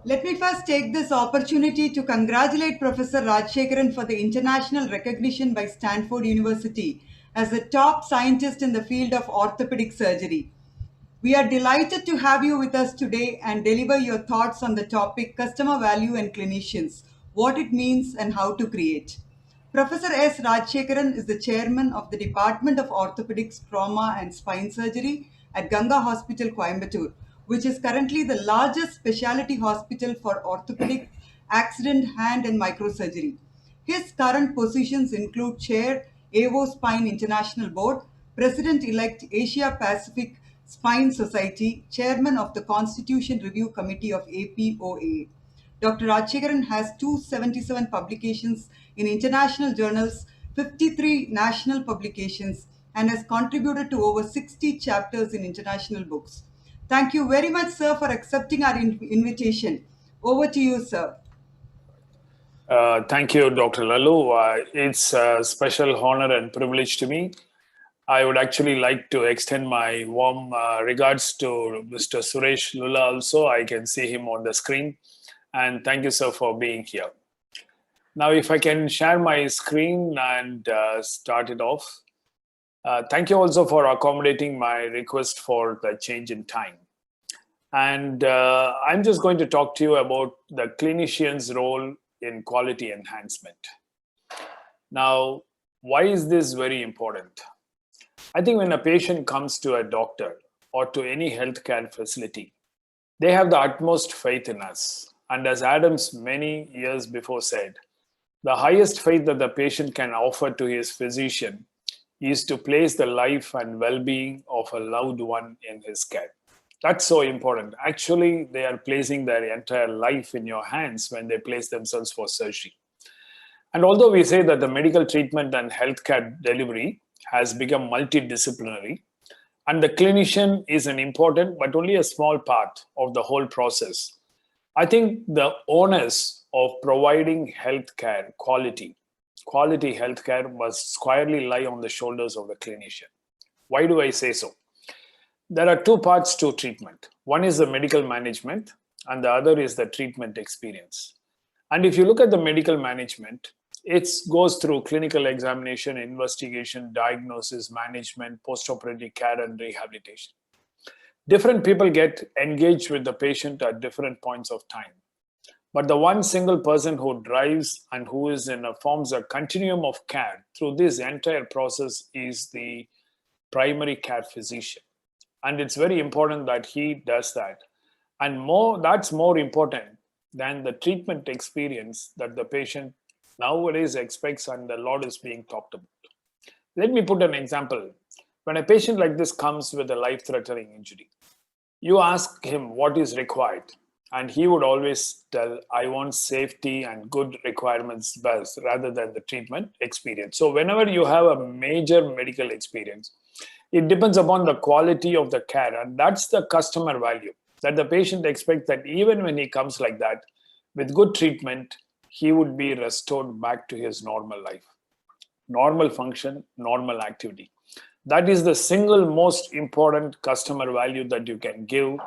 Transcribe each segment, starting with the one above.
Let me first take this opportunity to congratulate Professor Rajasekaran for the international recognition by Stanford University as the top scientist in the field of orthopedic surgery. We are delighted to have you with us today and deliver your thoughts on the topic customer value and clinicians, what it means and how to create. Professor S. Rajshekaran is the chairman of the Department of Orthopedics, Trauma and Spine Surgery at Ganga Hospital, Coimbatore, which is currently the largest specialty hospital for orthopedic, accident, hand, and microsurgery. His current positions include Chair, AVO Spine International Board, President-elect Asia Pacific Spine Society, Chairman of the Constitution Review Committee of APOA. Dr. Rajshekaran has 277 publications in international journals, 53 national publications, and has contributed to over 60 chapters in international books. Thank you very much, sir, for accepting our invitation. Over to you, sir. Thank you, Dr. Lalu. It's a special honor and privilege to me. I would actually like to extend my warm regards to Mr. Suresh Lula also. I can see him on the screen. And thank you, sir, for being here. Now, if I can share my screen and start it off. Thank you also for accommodating my request for the change in time. And I'm just going to talk to you about the clinician's role in quality enhancement. Now, why is this very important? I think when a patient comes to a doctor or to any healthcare facility, they have the utmost faith in us. And as Adams many years before said, the highest faith that the patient can offer to his physician is to place the life and well-being of a loved one in his care. That's so important. Actually, they are placing their entire life in your hands when they place themselves for surgery. And although we say that the medical treatment and healthcare delivery has become multidisciplinary, and the clinician is an important but only a small part of the whole process, I think the onus of providing healthcare quality healthcare must squarely lie on the shoulders of the clinician. Why do I say so? There are two parts to treatment. One is the medical management, and the other is the treatment experience. And if you look at the medical management, it goes through clinical examination, investigation, diagnosis, management, postoperative care, and rehabilitation. Different people get engaged with the patient at different points of time. But the one single person who drives and who forms a continuum of care through this entire process is the primary care physician. And it's very important that he does that. And that's more important than the treatment experience that the patient nowadays expects and a lot is being talked about. Let me put an example. When a patient like this comes with a life-threatening injury, you ask him what is required. And he would always tell, I want safety and good requirements best rather than the treatment experience. So whenever you have a major medical experience, it depends upon the quality of the care. And that's the customer value that the patient expects, that even when he comes like that, with good treatment, he would be restored back to his normal life, normal function, normal activity. That is the single most important customer value that you can give.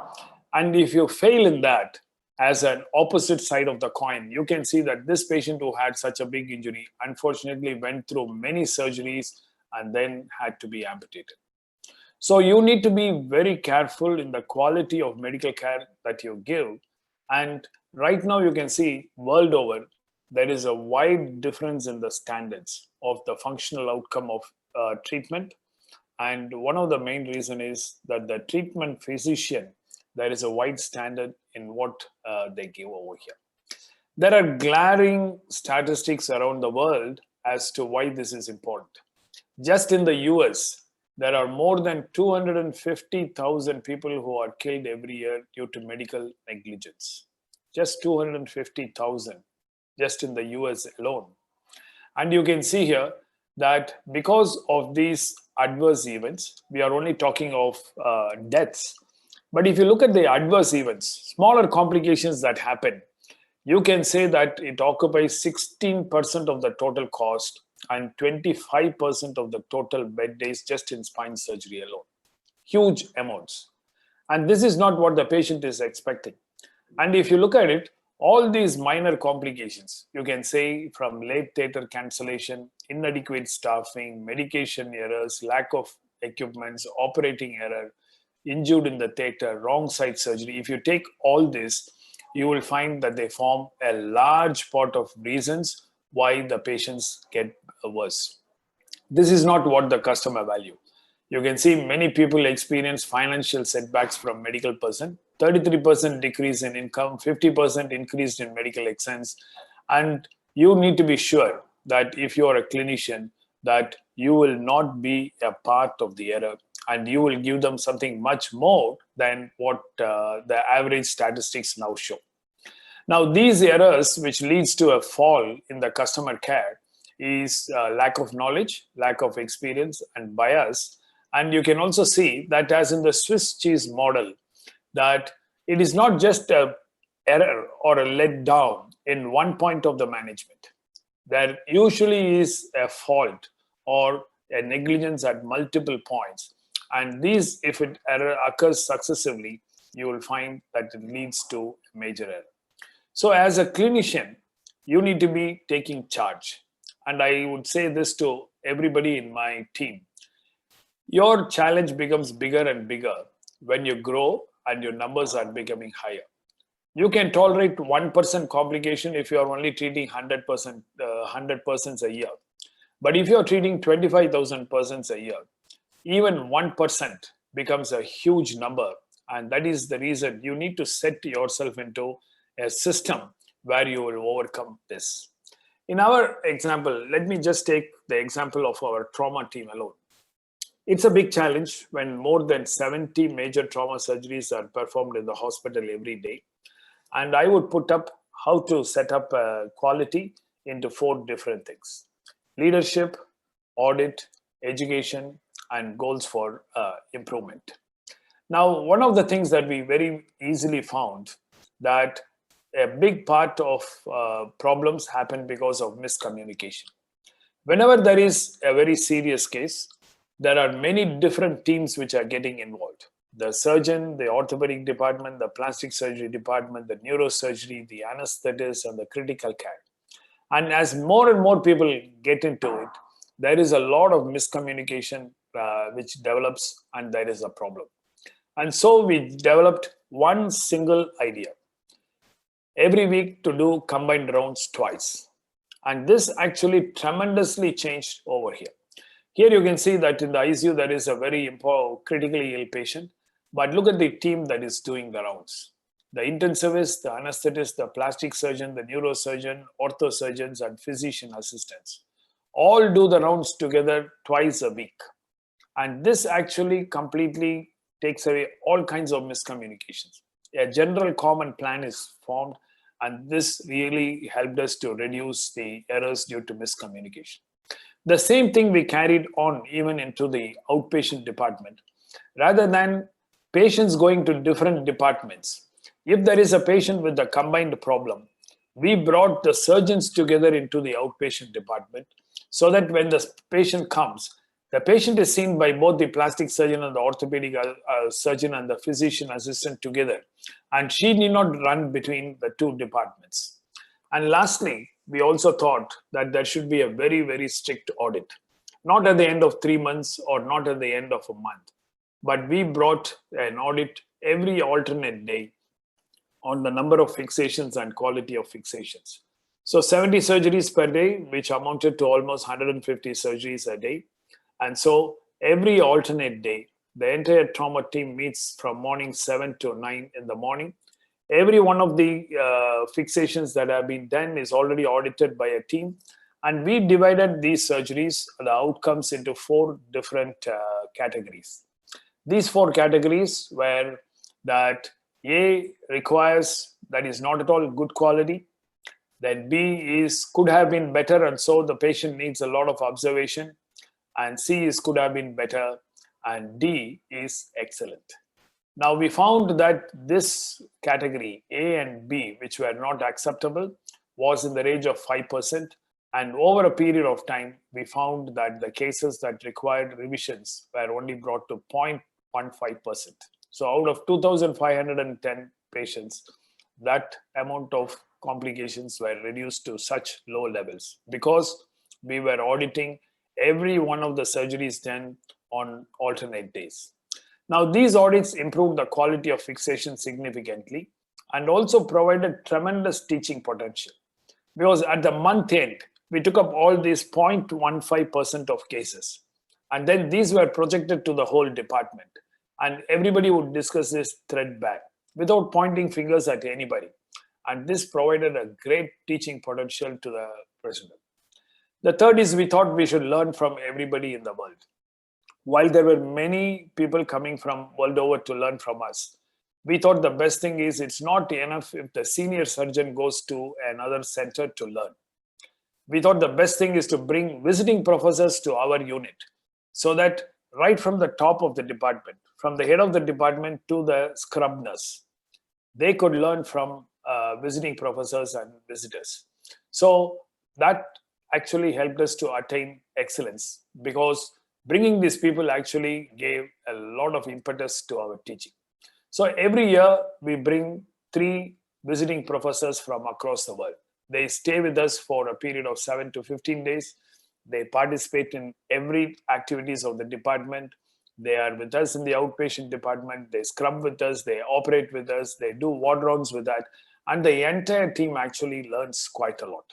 And if you fail in that, as an opposite side of the coin, you can see that this patient who had such a big injury, unfortunately went through many surgeries and then had to be amputated. So you need to be very careful in the quality of medical care that you give. And right now you can see world over, there is a wide difference in the standards of the functional outcome of treatment. And one of the main reasons is that the treatment physician, there is a wide standard in what they give over here. There are glaring statistics around the world as to why this is important. Just in the US, there are more than 250,000 people who are killed every year due to medical negligence. Just 250,000, just in the US alone. And you can see here that because of these adverse events, we are only talking of deaths. But if you look at the adverse events, smaller complications that happen, you can say that it occupies 16% of the total cost and 25% of the total bed days just in spine surgery alone. Huge amounts. And this is not what the patient is expecting. And if you look at it, all these minor complications, you can say from late theater cancellation, inadequate staffing, medication errors, lack of equipments, operating error, injured in the theater, wrong side surgery. If you take all this, you will find that they form a large part of reasons why the patients get worse. This is not what the customer value. You can see many people experience financial setbacks from medical person, 33% decrease in income, 50% increase in medical expense. And you need to be sure that if you are a clinician, that you will not be a part of the error and you will give them something much more than what the average statistics now show. Now, these errors, which leads to a fall in the customer care, is lack of knowledge, lack of experience, and bias. And you can also see that, as in the Swiss cheese model, that it is not just a error or a letdown in one point of the management. There usually is a fault or a negligence at multiple points. And these, if it error occurs successively, you will find that it leads to a major error. So, as a clinician, you need to be taking charge. And I would say this to everybody in my team. Your challenge becomes bigger and bigger when you grow and your numbers are becoming higher. You can tolerate 1% complication if you are only treating 100 persons a year. But if you are treating 25,000 persons a year, even 1% becomes a huge number. And that is the reason you need to set yourself into a system where you will overcome this. In our example, let me just take the example of our trauma team alone. It's a big challenge when more than 70 major trauma surgeries are performed in the hospital every day. And I would put up how to set up quality into 4 different things: leadership, audit, education, and goals for improvement. Now, one of the things that we very easily found that a big part of problems happen because of miscommunication. Whenever there is a very serious case, there are many different teams which are getting involved: the surgeon, the orthopedic department, the plastic surgery department, the neurosurgery, the anesthetist, and the critical care. And as more and more people get into it, there is a lot of miscommunication which develops, and there is a problem. And so we developed one single idea: every week to do combined rounds twice. And this actually tremendously changed over here. Here you can see that in the ICU there is a very critically ill patient, but look at the team that is doing the rounds. The intensivist, the anesthetist, the plastic surgeon, the neurosurgeon, orthosurgeons, and physician assistants all do the rounds together twice a week. And this actually completely takes away all kinds of miscommunications. A general common plan is formed, and this really helped us to reduce the errors due to miscommunication. The same thing we carried on even into the outpatient department. Rather than patients going to different departments, if there is a patient with a combined problem, we brought the surgeons together into the outpatient department so that when the patient comes, the patient is seen by both the plastic surgeon and the orthopedic surgeon and the physician assistant together. And she need not run between the 2 departments. And lastly, we also thought that there should be a very, very strict audit, not at the end of 3 months or not at the end of a month, but we brought an audit every alternate day on the number of fixations and quality of fixations. So 70 surgeries per day, which amounted to almost 150 surgeries a day. And so every alternate day, the entire trauma team meets from morning 7 to 9 in the morning. Every one of the fixations that have been done is already audited by a team. And we divided these surgeries, the outcomes, into 4 different categories. These 4 categories were that A requires, that is not at all good quality. Then B is could have been better, and so the patient needs a lot of observation. And C is could have been better, and D is excellent. Now we found that this category A and B, which were not acceptable, was in the range of 5%. And over a period of time, we found that the cases that required revisions were only brought to 0.15%. So out of 2,510 patients, that amount of complications were reduced to such low levels because we were auditing every one of the surgeries done on alternate days. Now, these audits improved the quality of fixation significantly and also provided tremendous teaching potential because at the month end, we took up all these 0.15% of cases. And then these were projected to the whole department. And everybody would discuss this thread back without pointing fingers at anybody. And this provided a great teaching potential to the president. The third is we thought we should learn from everybody in the world. While there were many people coming from world over to learn from us, we thought the best thing is it's not enough if the senior surgeon goes to another center to learn. We thought the best thing is to bring visiting professors to our unit so that right from the top of the department, from the head of the department to the scrub nurse, they could learn from visiting professors and visitors. So that actually helped us to attain excellence because bringing these people actually gave a lot of impetus to our teaching. So every year we bring 3 visiting professors from across the world. They stay with us for a period of 7 to 15 days. They participate in every activities of the department. They are with us in the outpatient department. They scrub with us. They operate with us. They do ward rounds with that. And the entire team actually learns quite a lot.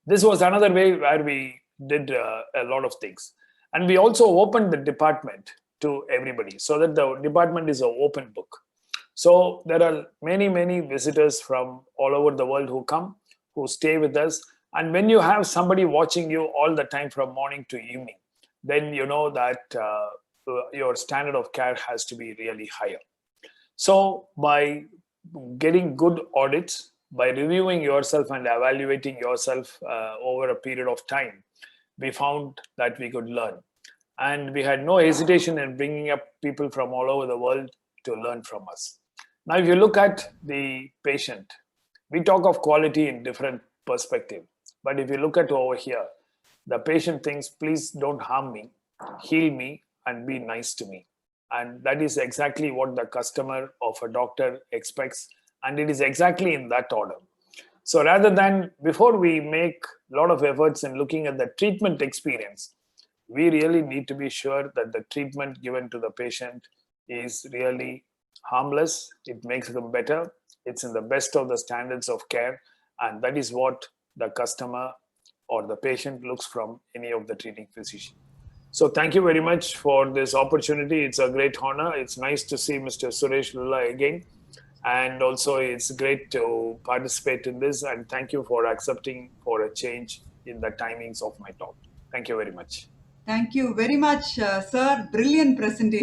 This was another way where we did a lot of things. And we also opened the department to everybody so that the department is an open book. So there are many, many visitors from all over the world who come, who stay with us. And when you have somebody watching you all the time from morning to evening, then you know that your standard of care has to be really higher. So by getting good audits, by reviewing yourself and evaluating yourself over a period of time, we found that we could learn. And we had no hesitation in bringing up people from all over the world to learn from us. Now, if you look at the patient, we talk of quality in different perspective. But if you look at over here, the patient thinks, please don't harm me, heal me, and be nice to me. And that is exactly what the customer of a doctor expects. And it is exactly in that order. So rather than, before we make a lot of efforts in looking at the treatment experience, we really need to be sure that the treatment given to the patient is really harmless. It makes them better. It's in the best of the standards of care. And that is what the customer or the patient looks from any of the treating physician. So thank you very much for this opportunity. It's a great honor. It's nice to see Mr. Suresh Lulla again. And also it's great to participate in this. And thank you for accepting for a change in the timings of my talk. Thank you very much. Thank you very much, sir. Brilliant presentation.